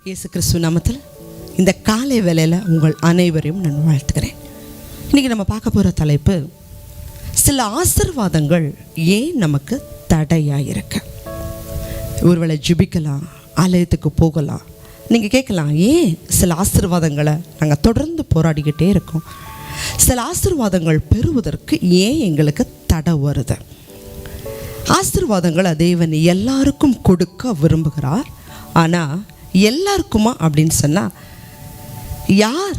இயேசு கிறிஸ்து நாமத்தில் இந்த காலை வேளையில் உங்கள் அனைவரையும் நான் வாழ்த்துக்கிறேன். இன்றைக்கி நம்ம பார்க்க போகிற தலைப்பு, சில ஆசீர்வாதங்கள் ஏன் நமக்கு தடையாக இருக்கு. ஒருவேளை ஜெபிக்கலாம், ஆலயத்துக்கு போகலாம். நீங்கள் கேட்கலாம், ஏன் சில ஆசீர்வாதங்களை நாங்கள் தொடர்ந்து போராடிக்கிட்டே இருக்கோம், சில ஆசீர்வாதங்கள் பெறுவதற்கு ஏன் எங்களுக்கு தடை வருது? ஆசீர்வாதங்களை தேவன் எல்லாருக்கும் கொடுக்க விரும்புகிறார். ஆனால் எல்லாருக்குமா அப்படின்னு சொன்னால், யார்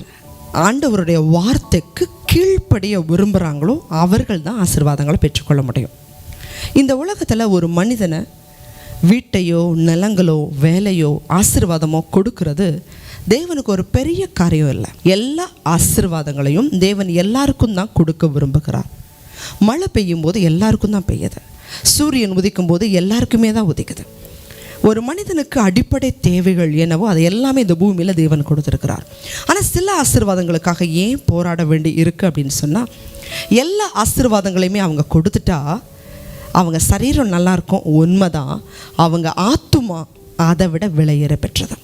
ஆண்டவருடைய வார்த்தைக்கு கீழ்ப்படிய விரும்புகிறாங்களோ அவர்கள் தான் ஆசீர்வாதங்களை பெற்றுக்கொள்ள முடியும். இந்த உலகத்தில் ஒரு மனிதனை வீட்டையோ நிலங்களோ வேலையோ ஆசீர்வாதமோ கொடுக்கறது தேவனுக்கு ஒரு பெரிய காரியம் இல்லை. எல்லா ஆசீர்வாதங்களையும் தேவன் எல்லாருக்கும் தான் கொடுக்க விரும்புகிறார். மழை பெய்யும் போது எல்லாருக்கும் தான் பெய்யுது. சூரியன் உதிக்கும் போது எல்லாருக்குமே தான் உதிக்குது. ஒரு மனிதனுக்கு அடிப்படை தேவைகள் என்னவோ அதை எல்லாமே இந்த பூமியில் தேவன் கொடுத்துருக்கிறார். ஆனால் சில ஆசீர்வாதங்களுக்காக ஏன் போராட வேண்டி இருக்குது அப்படின்னு சொன்னால், எல்லா ஆசீர்வாதங்களையுமே அவங்க கொடுத்துட்டா அவங்க சரீரம் நல்லாயிருக்கும், உண்மைதான். அவங்க ஆத்துமா அதை விட விலையேற பெற்றது.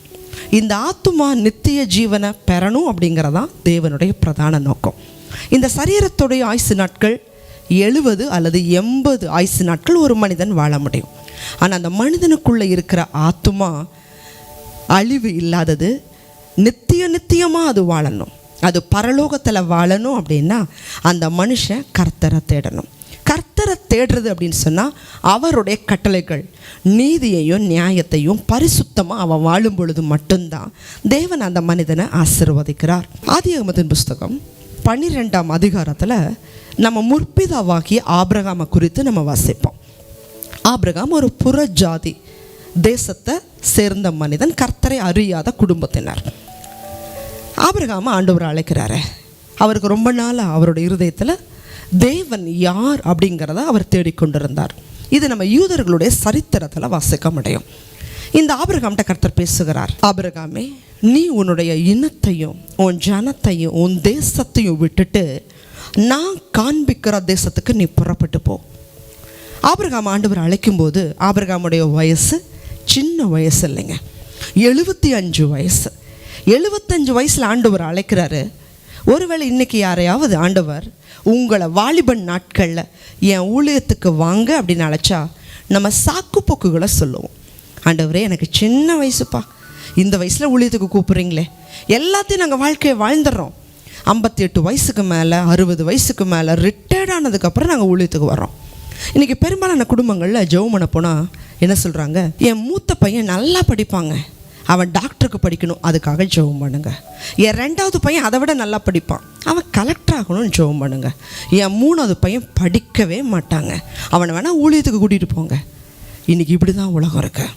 இந்த ஆத்துமா நித்திய ஜீவனை பெறணும் அப்படிங்கிறதான் தேவனுடைய பிரதான நோக்கம். இந்த சரீரத்துடைய ஆயுசு நாட்கள் 70 அல்லது 80 ஆயுசு நாட்கள் ஒரு மனிதன் வாழ முடியும். ஆனால் அந்த மனிதனுக்குள்ளே இருக்கிற ஆத்துமா அழிவு இல்லாதது, நித்தியமாக அது வாழணும். அது பரலோகத்தில் வாழணும் அப்படின்னா அந்த மனுஷன் கர்த்தரை தேடணும். கர்த்தரை தேடுறது அப்படின்னு சொன்னால் அவருடைய கட்டளைகள், நீதியையும் நியாயத்தையும் பரிசுத்தமாக அவன் வாழும் பொழுது மட்டும்தான் தேவன் அந்த மனிதனை ஆசீர்வதிக்கிறார். ஆதியாகமத்தின் புஸ்தகம் 12ஆம் அதிகாரத்தில் நம்ம முற்பிதாவாகிய ஆபிரகாமை குறித்து நம்ம வாசிப்போம். ஆபிரகாம் ஒரு புற ஜாதி தேசத்தை சேர்ந்த மனிதன், கர்த்தரை அறியாத குடும்பத்தினர். ஆபிரகாமை ஆண்டவர் அழைக்கிறாரு. அவருக்கு ரொம்ப நாள் அவருடைய இருதயத்தில் தேவன் யார் அப்படிங்கிறத அவர் தேடிக்கொண்டிருந்தார். இது நம்ம யூதர்களுடைய சரித்திரத்தில் வாசிக்க முடியும். இந்த ஆபிரகாம்கிட்ட கர்த்தர் பேசுகிறார். ஆபிரகாமே, நீ உன்னுடைய இனத்தையும் உன் ஜனத்தையும் உன் தேசத்தையும் விட்டுட்டு நான் காண்பிக்கிற தேசத்துக்கு நீ புறப்பட்டு போ. ஆபிரகாம் ஆண்டவர் அழைக்கும்போது ஆபிரகாமுடைய வயசு சின்ன வயசு இல்லைங்க, 75 வயசு. 75 வயசில் ஆண்டவர் அழைக்கிறாரு. ஒருவேளை இன்றைக்கி யாரையாவது ஆண்டவர் உங்களை வாலிபன் நாட்களில் என் ஊழியத்துக்கு வாங்க அப்படின்னு அழைச்சா நம்ம சாக்கு போக்குகளை சொல்லுவோம். ஆண்டவரே, எனக்கு சின்ன வயசுப்பா, இந்த வயசில் ஊழியத்துக்கு கூப்பிட்றீங்களே. எல்லாத்தையும் நாங்கள் வாழ்க்கையை வாழ்ந்துடுறோம். 58 வயசுக்கு மேலே 60 வயசுக்கு மேலே ரிட்டையர்ட் ஆனதுக்கப்புறம் நாங்கள் ஊழியத்துக்கு வர்றோம். இன்றைக்கி பெரும்பாலான குடும்பங்களில் ஜெபம் பண்ண போனால் என்ன சொல்கிறாங்க, என் மூத்த பையன் நல்லா படிப்பாங்க, அவன் டாக்டருக்கு படிக்கணும், அதுக்காக ஜெபம் பண்ணுங்க. என் 2வது பையன் அதை விட நல்லா படிப்பான், அவன் கலெக்டர் ஆகணும்னு ஜெபம் பண்ணுங்க. என் 3வது பையன் படிக்கவே மாட்டாங்க, அவனை வேணால் ஊழியத்துக்கு கூட்டிகிட்டு போங்க. இன்றைக்கி இப்படி தான் உலகம் இருக்கு.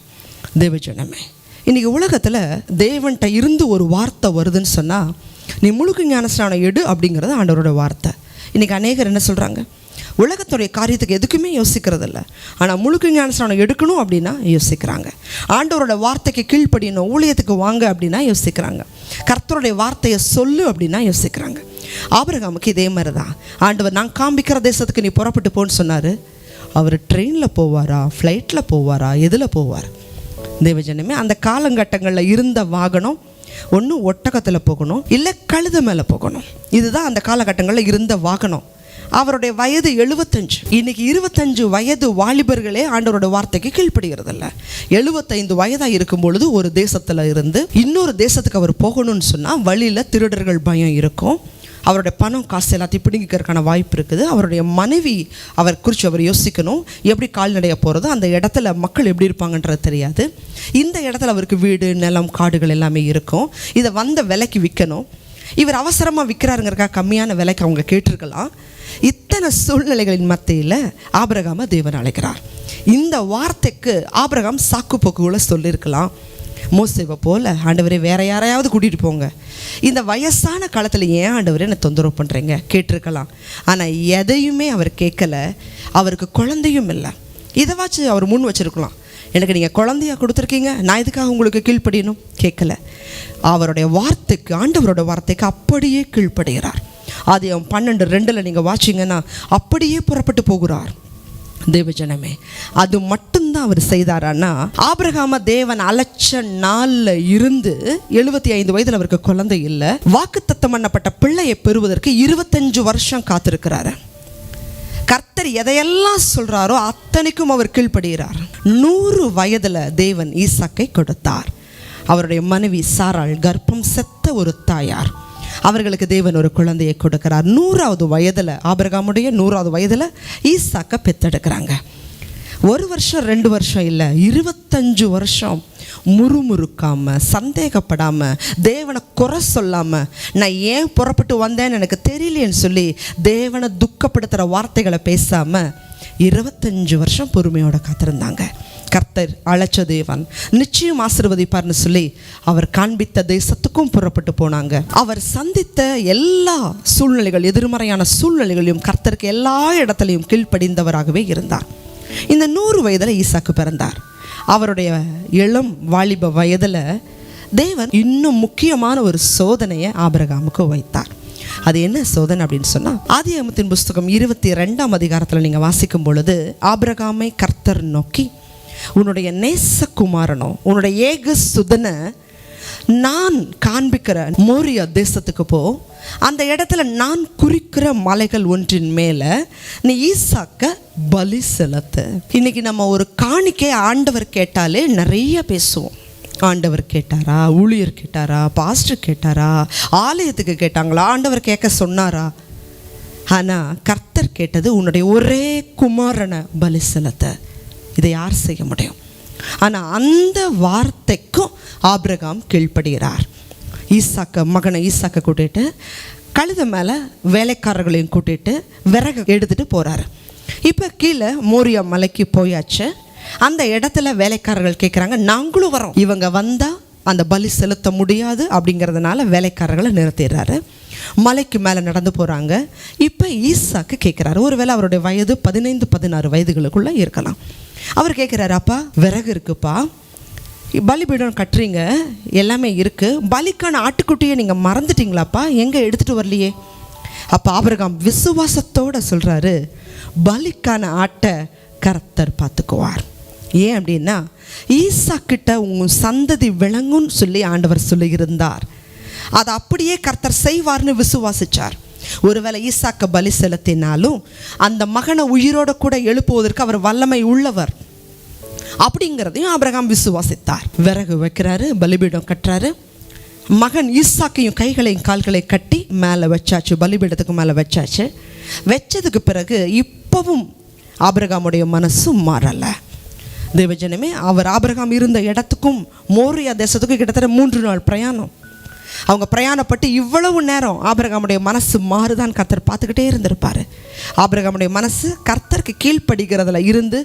தேவஜனமே, இன்றைக்கி உலகத்தில் தேவன்கிட்ட இருந்து ஒரு வார்த்தை வருதுன்னு சொன்னால், நீ முழுக்க ஞானஸ்நானம் எடு அப்படிங்கிறது ஆண்டவரோட வார்த்தை. இன்றைக்கி அநேகர் என்ன சொல்கிறாங்க, உலகத்துடைய காரியத்துக்கு எதுக்குமே யோசிக்கிறது இல்லை, ஆனால் முழுக்க ஞானஸ்நானம் எடுக்கணும் அப்படின்னா யோசிக்கிறாங்க. ஆண்டவரோட வார்த்தைக்கு கீழ்ப்படியணும், ஊழியத்துக்கு வாங்க அப்படின்னா யோசிக்கிறாங்க. கர்த்தருடைய வார்த்தையை சொல்லு அப்படின்னா யோசிக்கிறாங்க. ஆபிரகாமுக்கு இதே மாதிரி தான் ஆண்டவர் நான் காண்பிக்கிற தேசத்துக்கு நீ புறப்பட்டு போன்னு சொன்னார். அவர் ட்ரெயினில் போவாரா, ஃப்ளைட்டில் போவாரா, எதில் போவார்? தேவஜனமே, அந்த காலகட்டங்களில் இருந்த வாகனம் ஒன்று ஒட்டகத்தில் போகணும், இல்லை கழுத மேலே போகணும். இதுதான் அந்த காலகட்டங்களில் இருந்த வாகனம். அவருடைய வயது 75. இன்றைக்கி 25 வயது வாலிபர்களே ஆண்டவரோட வார்த்தைக்கு கீழ்ப்படுகிறதில்ல. 75 வயதாக இருக்கும் பொழுது ஒரு தேசத்தில் இருந்து இன்னொரு தேசத்துக்கு அவர் போகணும்னு சொன்னால் வழியில் திருடர்கள் பயம் இருக்கும். அவருடைய பணம் காசு எல்லாத்தையும் பிடிக்கிறதுக்கான வாய்ப்பு இருக்குது. அவருடைய மனைவி அவர் குறித்து அவர் யோசிக்கணும், எப்படி கால்நடையாக போகிறது, அந்த இடத்துல மக்கள் எப்படி இருப்பாங்கன்றது தெரியாது. இந்த இடத்துல அவருக்கு வீடு நிலம் காடுகள் எல்லாமே இருக்கும். இதை வந்த விலைக்கு விற்கணும். இவர் அவசரமாக விற்கிறாருங்கிறக்காக கம்மியான விலைக்கு அவங்க கேட்டிருக்கலாம். இத்தனை சூழ்நிலைகளின் மத்தியில் ஆபிரகாமை தேவன் அழைக்கிறார். இந்த வார்த்தைக்கு ஆபிரகாம் சாக்கு போக்குகளை சொல்லியிருக்கலாம். மோசேவை போல், ஆண்டவரே வேற யாரையாவது கூட்டிகிட்டு போங்க, இந்த வயசான காலத்தில் ஏன் ஆண்டவரே என்னை தொந்தரவு பண்ணுறீங்க கேட்டிருக்கலாம். ஆனால் எதையுமே அவர் கேட்கல. அவருக்கு குழந்தையும் இல்லை. இதைவாச்சு அவர் முன் வச்சுருக்கலாம். எனக்கு நீங்கள் குழந்தையாக கொடுத்துருக்கீங்க, நான் இதுக்காக உங்களுக்கு கீழ்ப்படியணும் கேட்கல. அவருடைய வார்த்தைக்கு, ஆண்டவரோட வார்த்தைக்கு அப்படியே கீழ்ப்படுகிறார். அது 12:2 நீங்கள் வாட்சிங்கன்னா அப்படியே புறப்பட்டு போகிறார். தேவஜனமே, அது மட்டும்தான் அவர் செய்தாரான்னா, ஆபிரகாம தேவன் அழைச்ச நாள்ல இருந்து 75 வயதில் அவருக்கு குழந்தை இல்லை, வாக்குத்தத்தம் பண்ணப்பட்ட பிள்ளையை பெறுவதற்கு 25 வருஷம் காத்திருக்கிறாரு. கர்த்தர் எதையெல்லாம் சொல்றாரோ அத்தனைக்கும் அவர் கீழ்ப்படுகிறார். 100 வயதுல தேவன் ஈசாக்கை கொடுத்தார். அவருடைய மனைவி சாராள் கர்ப்பம் செத்த ஒரு தாயார். அவர்களுக்கு தேவன் ஒரு குழந்தையை கொடுக்கிறார். 100வது வயதில், ஆபிரகாமுடைய 100வது வயதில் ஈசாக்கை பெற்றெடுக்கிறாங்க. 1 வருஷம் 2 வருஷம் இல்லை, 25 வருஷம் முறுமுறுக்காம, சந்தேகப்படாம, தேவனை குறை சொல்லாம, நான் ஏன் புறப்பட்டு வந்தேன்னு எனக்கு தெரியலேன்னு சொல்லி தேவனை துக்கப்படுத்துகிற வார்த்தைகளை பேசாம 25 வருஷம் பொறுமையோட காத்திருந்தாங்க. கர்த்தர் அழைச்ச தேவன் நிச்சயம் ஆசீர்வதிப்பார்னு சொல்லி அவர் காண்பித்த தேசத்துக்கும் புறப்பட்டு போனாங்க. அவர் சந்தித்த எல்லா சூழ்நிலைகள், எதிர்மறையான சூழ்நிலைகளையும் கர்த்தருக்கு எல்லா இடத்துலையும் கீழ்ப்படிந்தவராகவே இருந்தார். இந்த 100 வயதில் ஈசாக்கு பிறந்தார். அவருடைய இளம் வாலிப வயதில் தேவன் இன்னும் முக்கியமான ஒரு சோதனையை ஆபிரகாமுக்கு வைத்தார். அது என்ன சோதனை அப்படின்னு சொன்னால், ஆதியாகமத்தின் புஸ்தகம் 22ஆம் அதிகாரத்தில் நீங்கள் வாசிக்கும் பொழுது, ஆபிரகாமை கர்த்தர் நோக்கி, உன்னுடைய நேசகுமாரனோ உன்னுடைய ஏக சுதனை நான் காண்பிக்கிற மோரியா தேசத்துக்கு போ, அந்த இடத்துல நான் குறிக்கிற மலைகள் ஒன்றின் மேலே நீ ஈசாக்க பலி செலுத்து. இன்னைக்கு நம்ம ஒரு காணிக்கை ஆண்டவர் கேட்டாலே நிறைய பேசுவோம். ஆண்டவர் கேட்டாரா, ஊழியர் கேட்டாரா, பாஸ்டர் கேட்டாரா, ஆலயத்துக்கு கேட்டாங்களா, ஆண்டவர் கேட்க சொன்னாரா? ஆனால் கர்த்தர் கேட்டது உன்னுடைய ஒரே குமாரனை பலி செலுத்த. இதை யார் செய்ய முடியும்? ஆனால் அந்த வார்த்தைக்கும் ஆபிரகாம் கீழ்ப்படுகிறார். மகனை ஈசாக்கை கூட்டிகிட்டு கழுத மேலே வேலைக்காரர்களையும் கூட்டிகிட்டு விறகு எடுத்துகிட்டு போகிறாரு. இப்போ கீழே மோரியா மலைக்கு போயாச்சு. அந்த இடத்துல வேலைக்காரர்கள் கேட்குறாங்க, நாங்களும் வரோம். இவங்க வந்தால் அந்த பலி செலுத்த முடியாது அப்படிங்கிறதுனால வேலைக்காரர்களை நிறுத்திடுறாரு. மலைக்கு மேலே நடந்து போகிறாங்க. இப்போ ஈசாக்கு கேட்குறாரு, ஒருவேளை அவருடைய வயது 15-16 வயதுகளுக்குள்ளே இருக்கலாம். அவர் கேட்குறாரு, அப்பா விறகு இருக்குப்பா, பலிபீடம் கட்டுறீங்க, எல்லாமே இருக்குது, பலிக்கான ஆட்டுக்குட்டியை நீங்கள் மறந்துட்டீங்களாப்பா, எங்கே எடுத்துகிட்டு வரலையே? அப்போ ஆபிரகாம் விசுவாசத்தோடு சொல்கிறாரு, பலிக்கான ஆட்டை கர்த்தர் பார்த்துக்குவார். ஏன் அப்படின்னா, ஈசாக்கிட்ட உங்கள் சந்ததி விளங்குன்னு சொல்லி ஆண்டவர் சொல்லியிருந்தார். அதை அப்படியே கர்த்தர் செய்வார்னு விசுவாசிச்சார். ஒருவேளை ஈசாக்க பலி செலுத்தினாலும் அந்த மகனை உயிரோட கூட எழுப்புவதற்கு அவர் வல்லமை உள்ளவர் அப்படிங்கிறதையும் ஆபிரகாம் விசுவாசித்தார். விறகு வைக்கிறாரு, பலிபீடம் கட்டுறாரு. மகன் ஈசாக்கையும் கைகளையும் கால்களையும் கட்டி மேலே வச்சாச்சு, பலிபீடத்துக்கு மேலே வச்சாச்சு. வச்சதுக்கு பிறகு இப்பவும் ஆபிரகாமுடைய மனசும் மாறலை. தேவஜனமே, ஆபிரகாம் இருந்த இடத்துக்கும் மோரியா தேசத்துக்கும் கிட்டத்தட்ட 3 நாள் பிரயாணம். அவங்க பிரயாணப்பட்டு இவ்வளவு நேரம் ஆபிரகாமுடைய மனசு மாறுதான் கர்த்தர் பார்த்துக்கிட்டே இருந்திருப்பார். ஆபிரகாமுடைய மனசு கர்த்தருக்கு கீழ்ப்படுகிறதுல இருந்து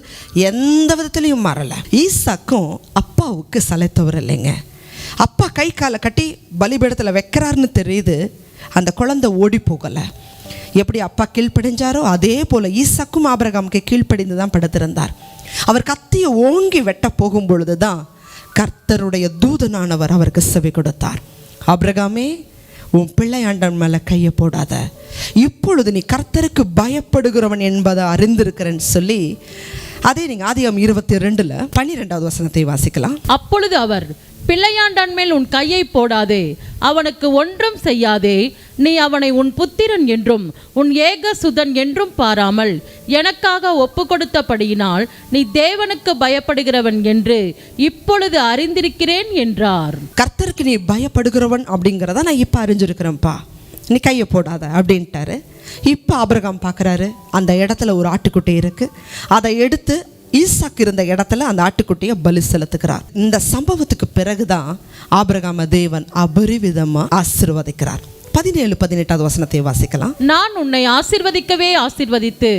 எந்த விதத்துலையும் மாறலை. ஈசாக்கும் அப்பாவுக்கு சலைத்தவர் இல்லைங்க. அப்பா கை காலை கட்டி பலிபீடத்தில் வைக்கிறாருன்னு தெரியுது, அந்த குழந்தை ஓடி போகலை. எப்படி அப்பா கீழ்ப்படிஞ்சாரோ அதே போல் ஈசாக்கும் ஆபிரகாமுக்கு கீழ்ப்படிந்து தான் படுத்திருந்தார். அவர் கத்தியை ஓங்கி வெட்ட போகும் பொழுது தான் கர்த்தருடைய தூதனானவர் அவருக்கு செவி கொடுத்தார். ஆபிரகாமே, உன் பிள்ளையாண்டன் மேலே கையை போடாத, இப்பொழுது நீ கர்த்தருக்கு பயப்படுகிறவன் என்பதை அறிந்திருக்கிறேன்னு சொல்லி, அதே நீங்கள் ஆதியாகமம் 22 12வது வசனத்தை வாசிக்கலாம். அப்பொழுது அவர், பிள்ளையாண்டான் மேல் உன் கையை போடாதே, அவனுக்கு ஒன்றும் செய்யாதே, நீ அவனை உன் புத்திரன் என்றும் உன் ஏக சுதன் என்றும் பாராமல் எனக்காக ஒப்பு கொடுத்தபடியினால் நீ தேவனுக்கு பயப்படுகிறவன் என்று இப்பொழுது அறிந்திருக்கிறேன் என்றார். கர்த்தருக்கு நீ பயப்படுகிறவன் அப்படிங்கிறத நான் இப்போ அறிஞ்சிருக்கிறேன்ப்பா, நீ கையை போடாத அப்படின்ட்டாரு. இப்போ ஆபிரகாம் பார்க்குறாரு, அந்த இடத்துல ஒரு ஆட்டுக்குட்டி இருக்குது. அதை எடுத்து ஈசாக்கு இருந்த இடத்துல அந்த ஆட்டுக்குட்டியை பலி செலுத்துகிறார். இந்த சம்பவத்துக்கு பிறகுதான் ஆபிரகாம தேவன் அபரிவிதமாக ஆசீர்வதிக்கிறார். 17-18வது வசனத்தை வாசிக்கலாம். நான் உன்னை ஆசீர்வதிக்கவே ஆசீர்வதித்து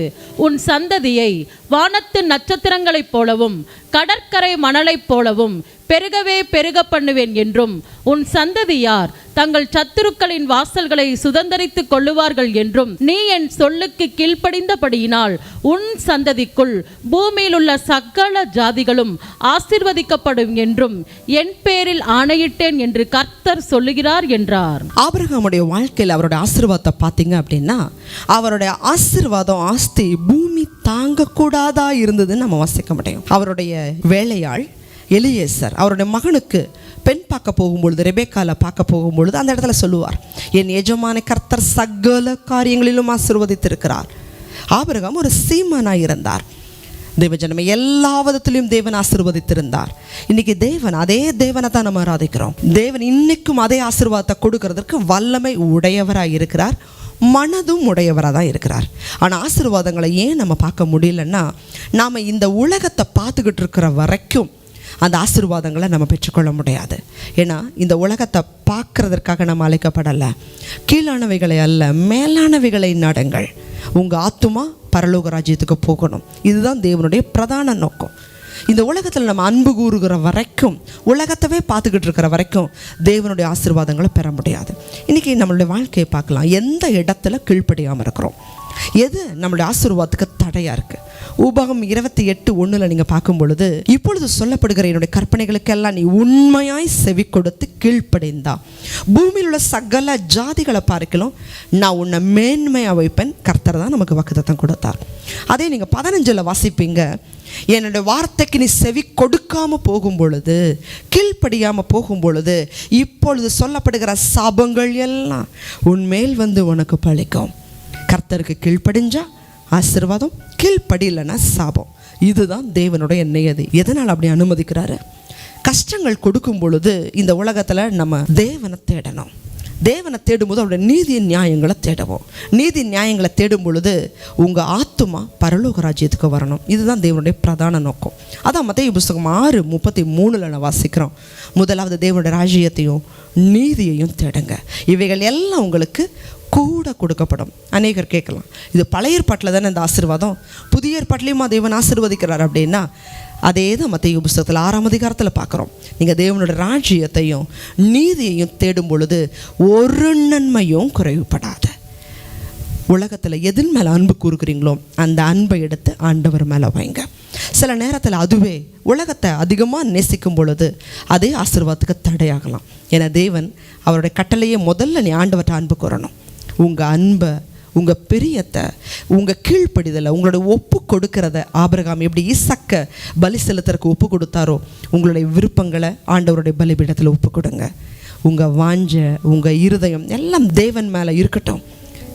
உன் சந்ததியை வானத்து நட்சத்திரங்களைப் போலவும் கடற்கரை மணலைப் போலவும் பெருகவே பெருக பண்ணுவேன் என்றும் உன் சந்ததியார் தங்கள் சத்துருக்களின் வாசல்களை சுதந்தரித்துக் கொள்ளுவார்கள் என்றும், நீ என் சொல்லுக்கு கீழ்ப்படிந்தபடியினால் உன் சந்ததிக்குள் பூமியில் உள்ள சகல ஜாதிகளும் ஆசீர்வதிக்கப்படும் என்றும் என் பேரில் ஆணையிட்டேன் என்று கர்த்தர் சொல்லுகிறார் என்றார். ஆபிரகாமுடைய வாழ்க்கையில் அவருடைய ஆசீர்வாதத்தை பார்த்தீங்க அப்படின்னா, அவருடைய ஆசீர்வாதம் ஆஸ்தி பூமி தாங்கக்கூடாதா இருந்ததுன்னு நம்ம வாசிக்க முடியும். அவருடைய வேலையாள் எலியேசர் அவருடைய மகனுக்கு பெண் பார்க்க போகும்பொழுது, ரெபேக்கால பார்க்க போகும்பொழுது அந்த இடத்துல சொல்லுவார், என் எஜமான கர்த்தர் சகல காரியங்களிலும் ஆசீர்வதித்திருக்கிறார். ஆபிரகாம் ஒரு சீமானாய் இருந்தார். தேவஜனமே எல்லா விதத்திலையும் தேவன் ஆசீர்வதித்திருந்தார். இன்னைக்கு தேவன், அதே தேவனை தான் நம்ம ஆராதிக்கிறோம். தேவன் இன்னைக்கும் அதே ஆசீர்வாதத்தை கொடுக்கறதற்கு வல்லமை உடையவராக இருக்கிறார், மனதும் உடையவராக தான் இருக்கிறார். ஆனால் ஆசீர்வாதங்களை ஏன் நம்ம பார்க்க முடியலன்னா, நாம் இந்த உலகத்தை பார்த்துக்கிட்டு இருக்கிற வரைக்கும் அந்த ஆசீர்வாதங்களை நம்ம பெற்றுக்கொள்ள முடியாது. ஏன்னா இந்த உலகத்தை பார்க்கறதற்காக நம்ம அழைக்கப்படலை. கீழானவைகளை அல்ல, மேலானவைகளை நாடுங்கள், உங்கள் ஆத்துமா பரலோக ராஜ்யத்துக்கு போகணும். இதுதான் தேவனுடைய பிரதான நோக்கம். இந்த உலகத்தில் நம்ம அன்பு கூறுகிற வரைக்கும், உலகத்தவே பார்த்துக்கிட்டு இருக்கிற வரைக்கும் தேவனுடைய ஆசீர்வாதங்களை பெற முடியாது. இன்றைக்கி நம்மளுடைய வாழ்க்கையை பார்க்கலாம். எந்த இடத்துல கீழ்ப்படியாமல் இருக்கிறோம், எது நம்மளுடைய ஆசீர்வாதத்துக்கு தடையாக இருக்குது. உபாகம் 28:1 நீங்கள் பார்க்கும் பொழுது, இப்பொழுது சொல்லப்படுகிற என்னுடைய கற்பனைகளுக்கெல்லாம் நீ உண்மையாய் செவி கொடுத்து கீழ்ப்படிந்தா பூமியில் உள்ள சகல ஜாதிகளை பார்க்கலாம் நான் உன்னை மேன்மையாக வைப்பேன். கர்த்தர் தான் நமக்கு வாக்குத்தத்தம் கொடுத்தார். அதே நீங்கள் 15 வாசிப்பீங்க, என்னுடைய வார்த்தைக்கு நீ செவி கொடுக்காமல் போகும் பொழுது, கீழ்ப்படியாமல் போகும் பொழுது, இப்பொழுது சொல்லப்படுகிற சாபங்கள் எல்லாம் உன்மேல் வந்து உனக்கு பழிக்கும். கர்த்தருக்கு கீழ்ப்படிஞ்சா ஆசீர்வாதம், கீழ்ப்படியலைன்னா சாபம். இதுதான் தேவனுடைய நியதி. எதனால் அப்படி அனுமதிக்கிறாரு? கஷ்டங்கள் கொடுக்கும் பொழுது இந்த உலகத்தில் நம்ம தேவனை தேடணும். தேவனை தேடும்போது அவருடைய நீதி நியாயங்களை தேடுவோம். நீதி நியாயங்களை தேடும் பொழுது உங்கள் ஆத்துமா பரலோக ராஜ்யத்துக்கு வரணும். இதுதான் தேவனுடைய பிரதான நோக்கம். அதான் மத்தேயு புஸ்தகம் 6:33 வாசிக்கிறோம். முதலாவது தேவனுடைய ராஜ்யத்தையும் நீதியையும் தேடுங்க, இவைகள் எல்லாம் உங்களுக்கு கூட கொடுக்கப்படும். அநேகர் கேட்கலாம், இது பழைய ஏற்பாட்டில் தானே இந்த ஆசீர்வாதம், புதிய ஏற்பாட்டிலையுமா தேவன் ஆசீர்வதிக்கிறார் அப்படின்னா, அதே தான் மத்தேயு புஸ்தகத்தில் 6ஆம் அதிகாரத்தில் பார்க்குறோம். நீங்கள் தேவனுடைய ராஜ்யத்தையும் நீதியையும் தேடும் பொழுது ஒரு நன்மையும் குறைவுபடாது. உலகத்தில் எதின் மேலே அன்பு கூறுகிறீங்களோ அந்த அன்பை எடுத்து ஆண்டவர் மேலே வைங்க. சில நேரத்தில் அதுவே உலகத்தை அதிகமாக நேசிக்கும் பொழுது அதே ஆசீர்வாதத்துக்கு தடையாகலாம். ஏன்னா தேவன் அவருடைய கட்டளையை முதல்ல நீ ஆண்டவர்கிட்ட அன்பு கூறணும். உங்கள் அன்பை, உங்கள் பிரியத்தை, உங்கள் கீழ்ப்படிதலை, உங்களுடைய ஒப்பு கொடுக்கிறத, ஆபிரகாம் எப்படி ஈசாக்க பலி செலுத்துறதுக்கு ஒப்பு கொடுத்தாரோ, உங்களுடைய விருப்பங்களை ஆண்டவருடைய பலிபீடத்தில் ஒப்பு கொடுங்க. உங்கள் வாஞ்ச, உங்கள் இருதயம் எல்லாம் தேவன் மேலே இருக்கட்டும்.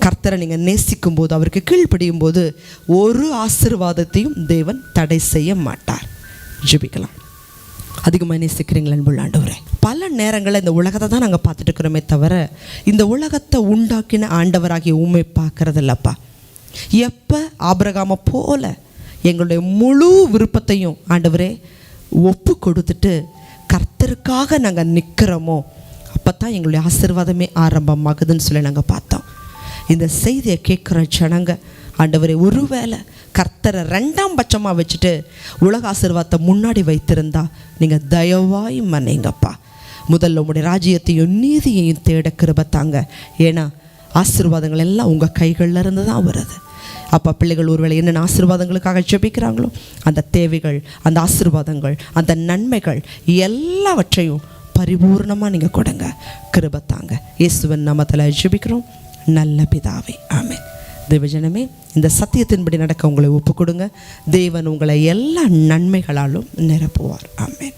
கர்த்தரை நீங்கள் நேசிக்கும் போது, அவருக்கு கீழ்ப்படியும் போது ஒரு ஆசீர்வாதத்தையும் தேவன் தடை செய்ய மாட்டார். ஜெபிக்கலாம். அதிகமாக நேசிக்கிறீங்களா அன்புள்ள ஆண்டவரே? பல நேரங்களில் இந்த உலகத்தை தான் நாங்கள் பார்த்துட்டு இருக்கிறோமே தவிர இந்த உலகத்தை உண்டாக்கின ஆண்டவராகிய உண்மை பார்க்கறதில்லப்பா. எப்போ ஆபிரகாமை போல எங்களுடைய முழு விருப்பத்தையும் ஆண்டவரே ஒப்பு கொடுத்துட்டு கர்த்தருக்காக நாங்கள் நிற்கிறோமோ அப்போ தான் எங்களுடைய ஆசீர்வாதமே ஆரம்பமாகுதுன்னு சொல்லி நாங்கள் பார்த்தோம். இந்த செய்தியை கேட்குற ஜனங்க ஆண்டவரே, ஒருவேளை கர்த்தரை 2ஆம் பட்சமாக வச்சுட்டு உலக ஆசீர்வாதத்தை முன்னாடி வைத்திருந்தா நீங்கள் தயவாய் மன்னிங்கப்பா. முதல்ல உங்களுடைய ராஜ்யத்தையும் நீதியையும் தேட கிருபை தாங்க. ஏன்னா ஆசீர்வாதங்கள் எல்லாம் உங்கள் கைகளில் இருந்து தான் வருது. அப்போ பிள்ளைகள் ஒருவேளை என்னென்ன ஆசீர்வாதங்களுக்காக ஜெபிக்கிறாங்களோ அந்த தேவைகள், அந்த ஆசீர்வாதங்கள், அந்த நன்மைகள் எல்லாவற்றையும் பரிபூர்ணமாக நீங்கள் கொடுங்க. கிருபை தாங்க. இயேசுவின் நாமத்தில் ஜெபிக்கிறோம் நல்ல பிதாவே, ஆமென். தேவஜனமே, இந்த சத்தியத்தின்படி நடக்க உங்களை ஒப்பு கொடுங்க. தேவன் உங்களை எல்லா நன்மைகளாலும் நிரப்புவார். ஆமென்.